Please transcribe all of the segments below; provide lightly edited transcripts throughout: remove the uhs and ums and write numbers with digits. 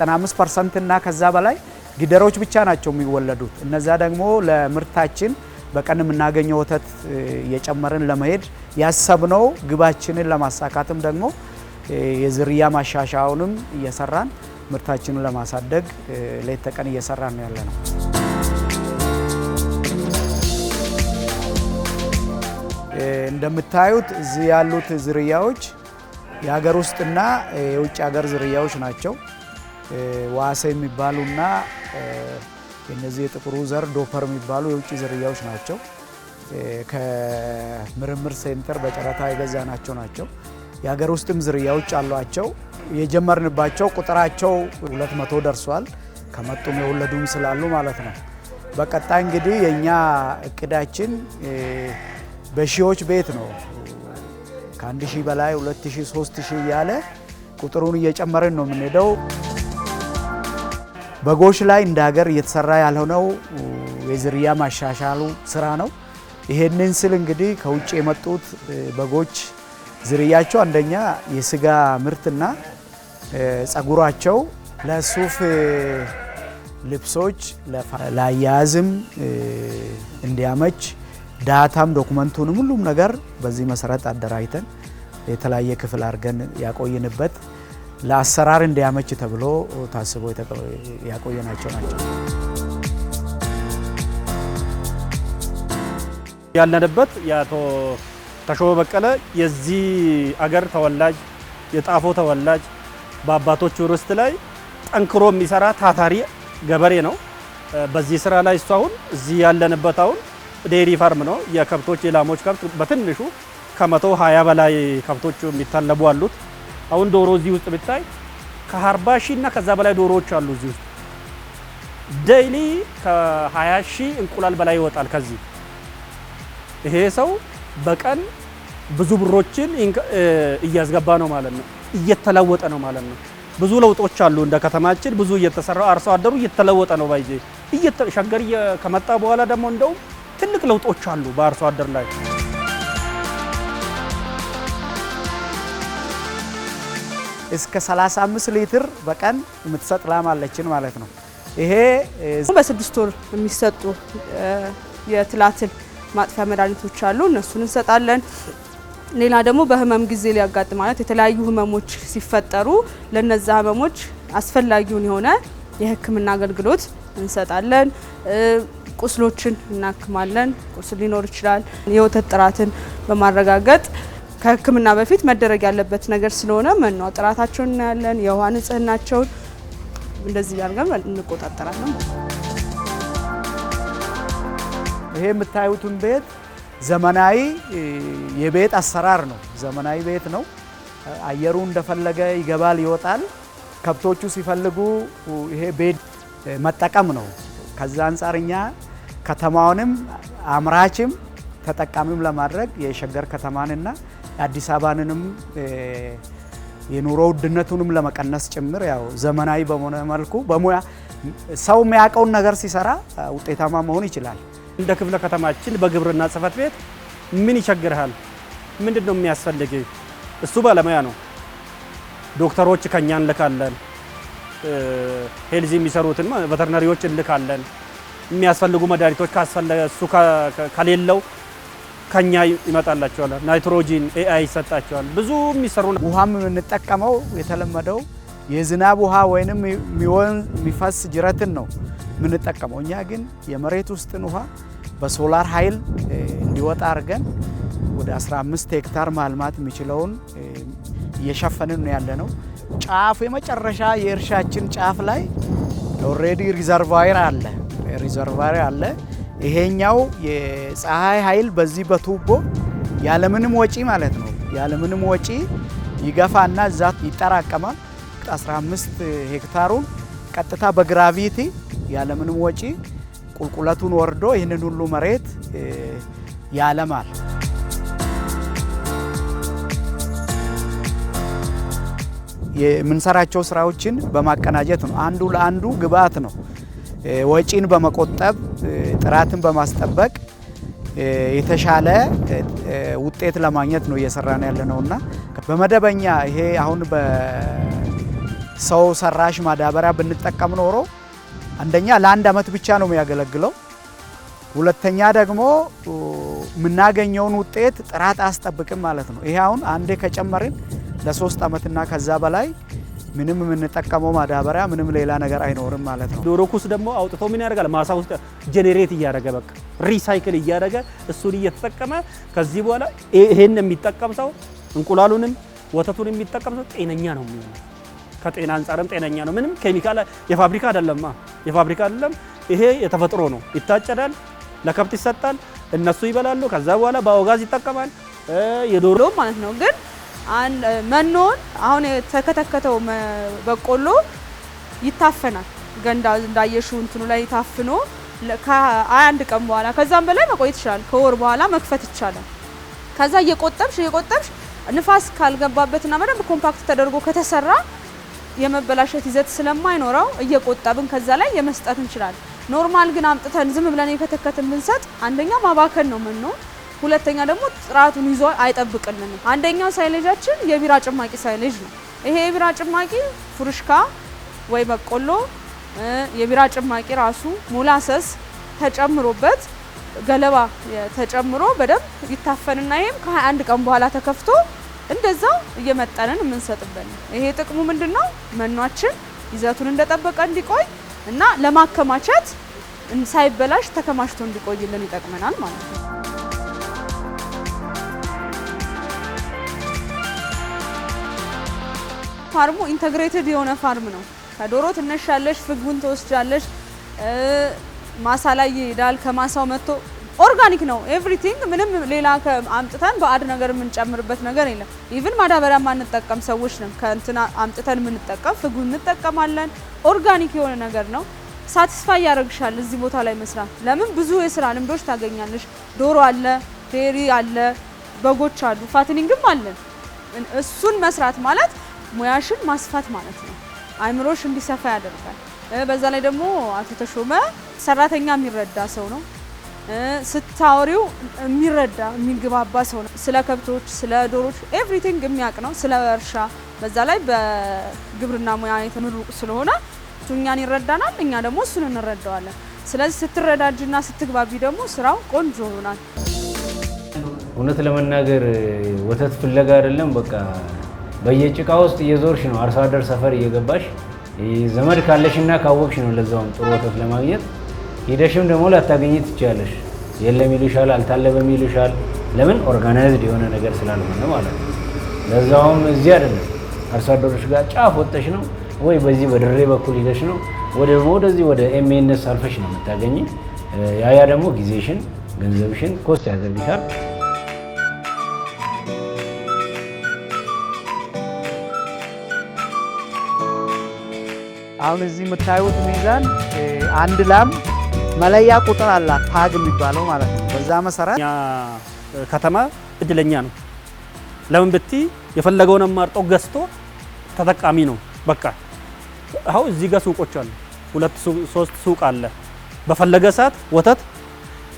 95% እና ከዛ በላይ ጊደሮች ብቻ ናቸው የሚወለዱት። እነዛ ደግሞ ለምርታችን በቀን የምናገኘው ወተት የጨመረን ለመሄድ ያሰብነው ግባችንን ለማሳካትም ደግሞ የዝርያ ማሻሻያውንም እየሰራን ምርታችንን ለማሳደግ ሌት ተቀን እየሰራን ነው ያለነው። እንደምታዩት እዚህ ያሉት ዝርያዎች የሀገር ውስጥና የውጭ ሀገር ዝርያዎች ናቸው። ዋሴ የሚባሉና እነዚህ የጥቁሩ ዘር ዶፐር የሚባሉ የውጭ ዝርያዎች ናቸው። ከምርምር ሴንተር በጨረታ የገዛናቸው ናቸው። የሀገር ውስጥም ዝርያዎች አሏቸው። የጀመርንባቸው ቁጥራቸው 200 ደርሷል። ከመጡም የወለዱም ስላሉ ማለት ነው። በቀጣይ እንግዲህ የኛ እቅዳችን በሺዎች ቤት ነው። ከ1000 በላይ 2000 3000 እያለ ቁጥሩን እየጨመርን ነው የምንሄደው። በጎች ላይ እንደ ሀገር እየተሰራ ያልሆነው የዝርያ ማሻሻሉ ስራ ነው። ይሄንን ስል እንግዲህ ከውጭ የመጡት በጎች ዝርያቸው አንደኛ የስጋ ምርትና ጸጉራቸው ለሱፍ ልብሶች ለአያያዝም እንዲያመች ዳታም ዶክመንቱንም ሁሉም ነገር በዚህ መሰረት አደራጅተን የተለያየ ክፍል አድርገን ያቆየንበት ለአሰራር እንዲያመች ተብሎ ታስቦ ያቆየናቸው ናቸው። ያለንበት የአቶ ተሾመ በቀለ የዚህ አገር ተወላጅ የጣፎ ተወላጅ በአባቶቹ ርስት ላይ ጠንክሮ የሚሰራ ታታሪ ገበሬ ነው። በዚህ ስራ ላይ እሱ አሁን እዚህ ያለንበት አሁን ዴሪ ፋርም ነው። የከብቶች የላሞች ከብት በትንሹ ከ120 በላይ ከብቶች የሚታለቡ አሉት። አሁን ዶሮ እዚህ ውስጥ ብታይ ከ40 ሺህ እና ከዛ በላይ ዶሮዎች አሉ እዚህ ውስጥ። ዴይሊ ከ20 ሺህ እንቁላል በላይ ይወጣል ከዚህ። ይሄ ሰው በቀን ብዙ ብሮችን እያስገባ ነው ማለት ነው። እየተለወጠ ነው ማለት ነው። ብዙ ለውጦች አሉ እንደ ከተማችን ብዙ እየተሰራ አርሶ አደሩ እየተለወጠ ነው ባይዜ ሸገር ከመጣ በኋላ ደግሞ እንደው ትልቅ ለውጦች አሉ በአርሶ አደር ላይ። እስከ 35 ሊትር በቀን የምትሰጥ ላም አለችን ማለት ነው። ይሄ በ6 ወር የሚሰጡ የትላትል ማጥፊያ መድኃኒቶች አሉ፣ እነሱን እንሰጣለን። ሌላ ደግሞ በህመም ጊዜ ሊያጋጥም ማለት የተለያዩ ህመሞች ሲፈጠሩ ለነዛ ህመሞች አስፈላጊውን የሆነ የሕክምና አገልግሎት እንሰጣለን። ቁስሎችን እናክማለን። ቁስል ሊኖር ይችላል። የወተት ጥራትን በማረጋገጥ ከሕክምና በፊት መደረግ ያለበት ነገር ስለሆነ መኖ ጥራታቸውን እናያለን። የውሃ ንጽህናቸውን እንደዚህ አድርገን እንቆጣጠራለን። ይሄ የምታዩትን ቤት ዘመናዊ የቤት አሰራር ነው። ዘመናዊ ቤት ነው። አየሩ እንደፈለገ ይገባል ይወጣል። ከብቶቹ ሲፈልጉ ይሄ ቤት መጠቀም ነው። ከዛ አንፃር እኛ ከተማውንም አምራችም ተጠቃሚም ለማድረግ የሸገር ከተማንና የአዲስ አበባንም የኑሮ ውድነቱንም ለመቀነስ ጭምር ያው ዘመናዊ በሆነ መልኩ በሙያ ሰው የሚያውቀውን ነገር ሲሰራ ውጤታማ መሆን ይችላል። እንደ ክፍለ ከተማችን በግብርና ጽሕፈት ቤት ምን ይቸግርሃል? ምንድነው የሚያስፈልግ? እሱ ባለሙያ ነው። ዶክተሮች ከኛ እንልካለን። ሄልዚ የሚሰሩትን ቬተርናሪዎች እንልካለን። የሚያስፈልጉ መድኃኒቶች ካስፈለገ እሱ ከሌለው ከኛ ይመጣላቸዋል። ናይትሮጂን ኤአይ ይሰጣቸዋል። ብዙ የሚሰሩ ውሃም የምንጠቀመው የተለመደው የዝናብ ውሃ ወይንም የሚፈስ ጅረትን ነው የምንጠቀመው። እኛ ግን የመሬት ውስጥን ውሃ በሶላር ኃይል እንዲወጣ አድርገን ወደ 15 ሄክታር ማልማት የሚችለውን እየሸፈንን ነው ያለነው። ጫፍ የመጨረሻ የእርሻችን ጫፍ ላይ ኦልሬዲ ሪዘርቫየር አለ። ይሄኛው የፀሐይ ኃይል በዚህ በቱቦ ያለምንም ወጪ ማለት ነው ያለምንም ወጪ ይገፋና እዛ ይጠራቀማል። 15 ሄክታሩን ቀጥታ በግራቪቲ ያለምንም ወጪ ቁልቁለቱን ወርዶ ይህንን ሁሉ መሬት ያለማል። የምንሰራቸው ስራዎችን በማቀናጀት ነው። አንዱ ለአንዱ ግብአት ነው። ወጪን በመቆጠብ ጥራትን በማስጠበቅ የተሻለ ውጤት ለማግኘት ነው እየሰራን ያለነውና በመደበኛ ይሄ አሁን ሰው ሰራሽ ማዳበሪያ ብንጠቀም ኖሮ አንደኛ ለአንድ አመት ብቻ ነው የሚያገለግለው፣ ሁለተኛ ደግሞ የምናገኘውን ውጤት ጥራት አያስጠብቅም ማለት ነው። ይሄ አሁን አንዴ ከጨመርን ለ3 አመትና ከዛ በላይ ምንም የምንጠቀመው ማዳበሪያ ምንም ሌላ ነገር አይኖርም ማለት ነው። ዶሮ ኩስ ደግሞ አውጥቶ ምን ያደርጋል? ማሳ ውስጥ ጄኔሬት እያደረገ በቃ ሪሳይክል እያደረገ እሱን እየተጠቀመ ከዚህ በኋላ ይሄን የሚጠቀም ሰው እንቁላሉንም ወተቱን የሚጠቀም ሰው ጤነኛ ነው የሚሆነው። ከጤና አንጻርም ጤነኛ ነው። ምንም ኬሚካል የፋብሪካ አይደለም፣ የፋብሪካ አይደለም። ይሄ የተፈጥሮ ነው። ይታጨዳል፣ ለከብት ይሰጣል፣ እነሱ ይበላሉ። ከዛ በኋላ በአውጋዝ ይጠቀማል የዶሮ ማለት ነው። ግን መኖን አሁን የተከተከተው በቆሎ ይታፈናል። ገንዳ እንዳየሽው እንትኑ ላይ ታፍኖ ከ21 ቀን በኋላ ከዛም በላይ መቆየት ይችላል። ከወር በኋላ መክፈት ይቻላል። ከዛ እየቆጠብሽ ንፋስ ካልገባበትና በደንብ ኮምፓክት ተደርጎ ከተሰራ የመበላሸት ይዘት ስለማይኖረው እየቆጠብን ከዛ ላይ የመስጠት እንችላለን። ኖርማል ግን አምጥተን ዝም ብለን የከተከትን ብንሰጥ አንደኛ ማባከን ነው መኖ፣ ሁለተኛ ደግሞ ጥራቱን ይዞ አይጠብቅልንም። አንደኛው ሳይሌጃችን የቢራ ጭማቂ ሳይሌጅ ነው። ይሄ የቢራ ጭማቂ ፍሩሽካ ወይ በቆሎ የቢራ ጭማቂ ራሱ ሞላሰስ ተጨምሮበት ገለባ ተጨምሮ በደንብ ይታፈንና ይሄም ከ21 ቀን በኋላ ተከፍቶ እንደዛው እየመጠንን የምንሰጥበት ነው። ይሄ ጥቅሙ ምንድነው? መኗችን ይዘቱን እንደጠበቀ እንዲቆይ እና ለማከማቸት ሳይበላሽ ተከማችቶ እንዲቆይልን ይጠቅመናል ማለት ነው። ፋርሙ ኢንተግሬትድ የሆነ ፋርም ነው። ከዶሮ ትነሻለሽ፣ ፍጉን ትወስጃለሽ፣ ማሳ ላይ ይሄዳል። ከማሳው መጥቶ ኦርጋኒክ ነው ኤቭሪቲንግ። ምንም ሌላ አምጥተን በአድ ነገር የምንጨምርበት ነገር የለም። ኢቭን ማዳበሪያ ማንጠቀም ሰዎች ነን። ከእንትና አምጥተን የምንጠቀም ፍጉን እንጠቀማለን። ኦርጋኒክ የሆነ ነገር ነው። ሳቲስፋይ ያደርግሻል እዚህ ቦታ ላይ መስራት። ለምን ብዙ የስራ ልምዶች ታገኛለሽ። ዶሮ አለ፣ ዴሪ አለ፣ በጎች አሉ፣ ፋትኒንግም አለን። እሱን መስራት ማለት ሙያሽን ማስፋት ማለት ነው። አይምሮሽ እንዲሰፋ ያደርጋል። በዛ ላይ ደግሞ አቶ ተሾመ ሰራተኛ የሚረዳ ሰው ነው። ስታወሪው የሚረዳ የሚግባባ ሰው ነው። ስለ ከብቶች፣ ስለ ዶሮች ኤቭሪቲንግ የሚያውቅ ነው። ስለ እርሻ በዛ ላይ በግብርና ሙያ የተመረቁ ስለሆነ እኛን ይረዳናል፣ እኛ ደግሞ እሱን እንረዳዋለን። ስለዚህ ስትረዳጅና ስትግባቢ ደግሞ ስራው ቆንጆ ይሆናል። እውነት ለመናገር ወተት ፍለጋ አይደለም፣ በቃ በየጭቃ ውስጥ እየዞርሽ ነው። አርሶ አደር ሰፈር እየገባሽ ዘመድ ካለሽና ካወቅሽ ነው ለዛውም ጥሩ ወተት ለማግኘት። ሄደሽም ደግሞ ላታገኝ ትችያለሽ። የለም ይሉሻል፣ አልታለበም ይሉሻል። ለምን? ኦርጋናይዝድ የሆነ ነገር ስላልሆነ ማለት ነው። ለዛውም እዚህ አይደለም አርሶ አደሮች ጋር ጫፍ ወጥተሽ ነው ወይ በዚህ በድሬ በኩል ሄደሽ ነው ወደ ደግሞ ወደዚህ ወደ ኤምኤንኤስ አልፈሽ ነው የምታገኝ። ያ ደግሞ ጊዜሽን ገንዘብሽን ኮስት ያደርግሻል። አሁን እዚህ የምታዩት ሚዛን አንድ ላም መለያ ቁጥር አላት፣ ታግ የሚባለው ማለት ነው። በዛ መሰረት ከተማ እድለኛ ነው። ለምን ብቲ የፈለገውን አማርጦ ገዝቶ ተጠቃሚ ነው። በቃ አሁን እዚህ ጋር ሱቆች አሉ፣ 2-3 ሱቅ አለ። በፈለገ ሰዓት ወተት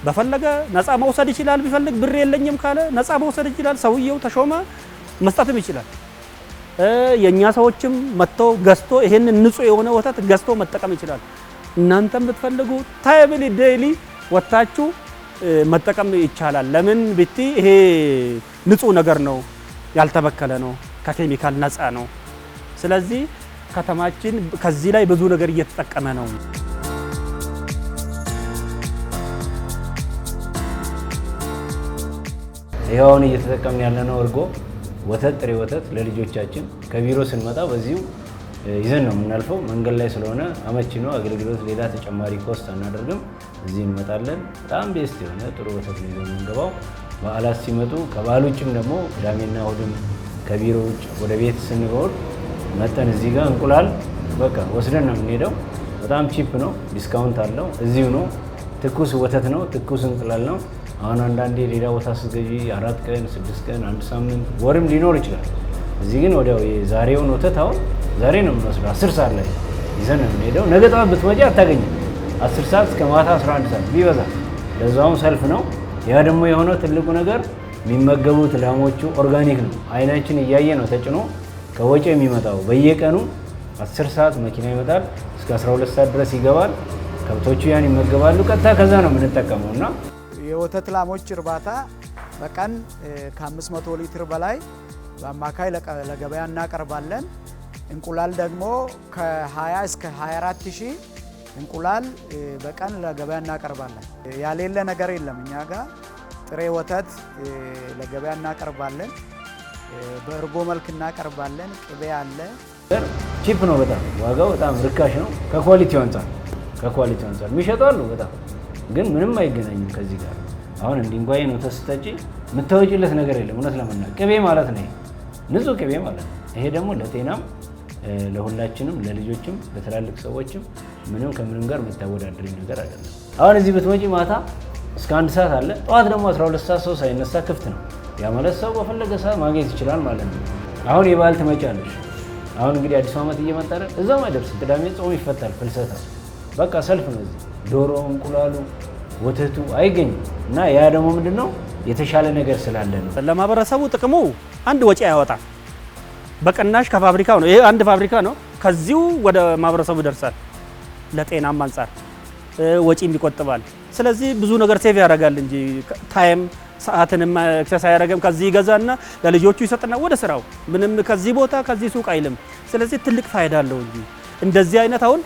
በፈለገ ነፃ መውሰድ ይችላል። ቢፈልግ ብር የለኝም ካለ ነፃ መውሰድ ይችላል። ሰውየው ተሾመ መስጠትም ይችላል። የኛ ሰዎችም መጥተው ገዝቶ ይሄንን ንጹህ የሆነ ወተት ገዝቶ መጠቀም ይችላል። እናንተም ብትፈልጉ ታይብሊ ዴይሊ ወታችሁ መጠቀም ይቻላል። ለምን ብቲ ይሄ ንጹህ ነገር ነው፣ ያልተበከለ ነው፣ ከኬሚካል ነፃ ነው። ስለዚህ ከተማችን ከዚህ ላይ ብዙ ነገር እየተጠቀመ ነው። ይሄውን እየተጠቀምን ያለነው እርጎ ወተት፣ ጥሬ ወተት ለልጆቻችን ከቢሮ ስንመጣ በዚሁ ይዘን ነው የምናልፈው። መንገድ ላይ ስለሆነ አመቺ ነው አገልግሎት። ሌላ ተጨማሪ ኮስት አናደርግም። እዚህ እንመጣለን። በጣም ቤስት የሆነ ጥሩ ወተት ነው ይዘን የምንገባው። በዓላት ሲመጡ ከበዓል ውጭም ደግሞ ቅዳሜና እሁድም ከቢሮ ውጭ ወደ ቤት ስንወርድ መጠን እዚህ ጋር እንቁላል በቃ ወስደን ነው የምንሄደው። በጣም ቺፕ ነው፣ ዲስካውንት አለው። እዚሁ ነው፣ ትኩስ ወተት ነው፣ ትኩስ እንቁላል ነው። አሁን አንዳንዴ ሌላ ቦታ ስትገዢ 4 ቀን 6 ቀን 1 ሳምንት ወርም ሊኖር ይችላል። እዚህ ግን ወዲያው የዛሬውን ወተት አሁን ዛሬ ነው የምንወስደው። 10 ሰዓት ላይ ይዘን ነው የምንሄደው። ነገ ጠዋት ብትመጪ አታገኝም። 10 ሰዓት እስከ ማታ 11 ሰዓት ቢበዛ። ለዛውም ሰልፍ ነው። ያ ደግሞ የሆነው ትልቁ ነገር የሚመገቡት ላሞቹ ኦርጋኒክ ነው። አይናችን እያየ ነው ተጭኖ ከወጪ የሚመጣው። በየቀኑ 10 ሰዓት መኪና ይመጣል፣ እስከ 12 ሰዓት ድረስ ይገባል። ከብቶቹ ያን ይመገባሉ። ቀጥታ ከዛ ነው የምንጠቀመው እና የወተት ላሞች እርባታ በቀን ከ500 ሊትር በላይ በአማካይ ለገበያ እናቀርባለን። እንቁላል ደግሞ ከ20 እስከ 24 ሺህ እንቁላል በቀን ለገበያ እናቀርባለን። ያሌለ ነገር የለም እኛ ጋር ጥሬ ወተት ለገበያ እናቀርባለን። በእርጎ መልክ እናቀርባለን። ቅቤ አለ። ቺፕ ነው በጣም ዋጋው በጣም ርካሽ ነው። ከኳሊቲው አንፃር የሚሸጡ አሉ በጣም ግን ምንም አይገናኝም ከዚህ ጋር። አሁን እንዲንጓይ ነው ተስተጪ የምታወጪለት ነገር የለም። እውነት ለመናገር ቅቤ ማለት ነው ንጹህ ቅቤ ማለት ነው። ይሄ ደግሞ ለጤናም ለሁላችንም ለልጆችም ለትላልቅ ሰዎችም ምንም ከምንም ጋር የምታወዳድረኝ ነገር አይደለም። አሁን እዚህ ብትመጪ ማታ እስከ 1 ሰዓት አለ። ጠዋት ደግሞ 12 ሰዓት ሰው ሳይነሳ ክፍት ነው። ያ ማለት ሰው በፈለገ ሰዓት ማግኘት ይችላል ማለት ነው። አሁን የበዓል ትመጫለሽ። አሁን እንግዲህ አዲስ ዓመት እየመጣ አይደል? እዛው አይደርስ ቅዳሜ ጾም ይፈታል። ፍልሰታ በቃ ሰልፍ ነው እዚህ። ዶሮ፣ እንቁላሉ፣ ወተቱ አይገኝም እና ያ ደግሞ ምንድነው የተሻለ ነገር ስላለ ነው። ለማህበረሰቡ ጥቅሙ አንድ ወጪ ያወጣል። በቅናሽ ከፋብሪካው ነው። ይሄ አንድ ፋብሪካ ነው። ከዚሁ ወደ ማህበረሰቡ ይደርሳል። ለጤናም አንፃር ወጪም ይቆጥባል። ስለዚህ ብዙ ነገር ሴቭ ያደርጋል እንጂ ታይም ሰዓትንም ኤክሰርሳይዝ ያደርገም። ከዚህ ይገዛና ለልጆቹ ይሰጥና ወደ ስራው ምንም ከዚህ ቦታ ከዚህ ሱቅ አይልም። ስለዚህ ትልቅ ፋይዳ አለው እንጂ እንደዚህ አይነት አሁን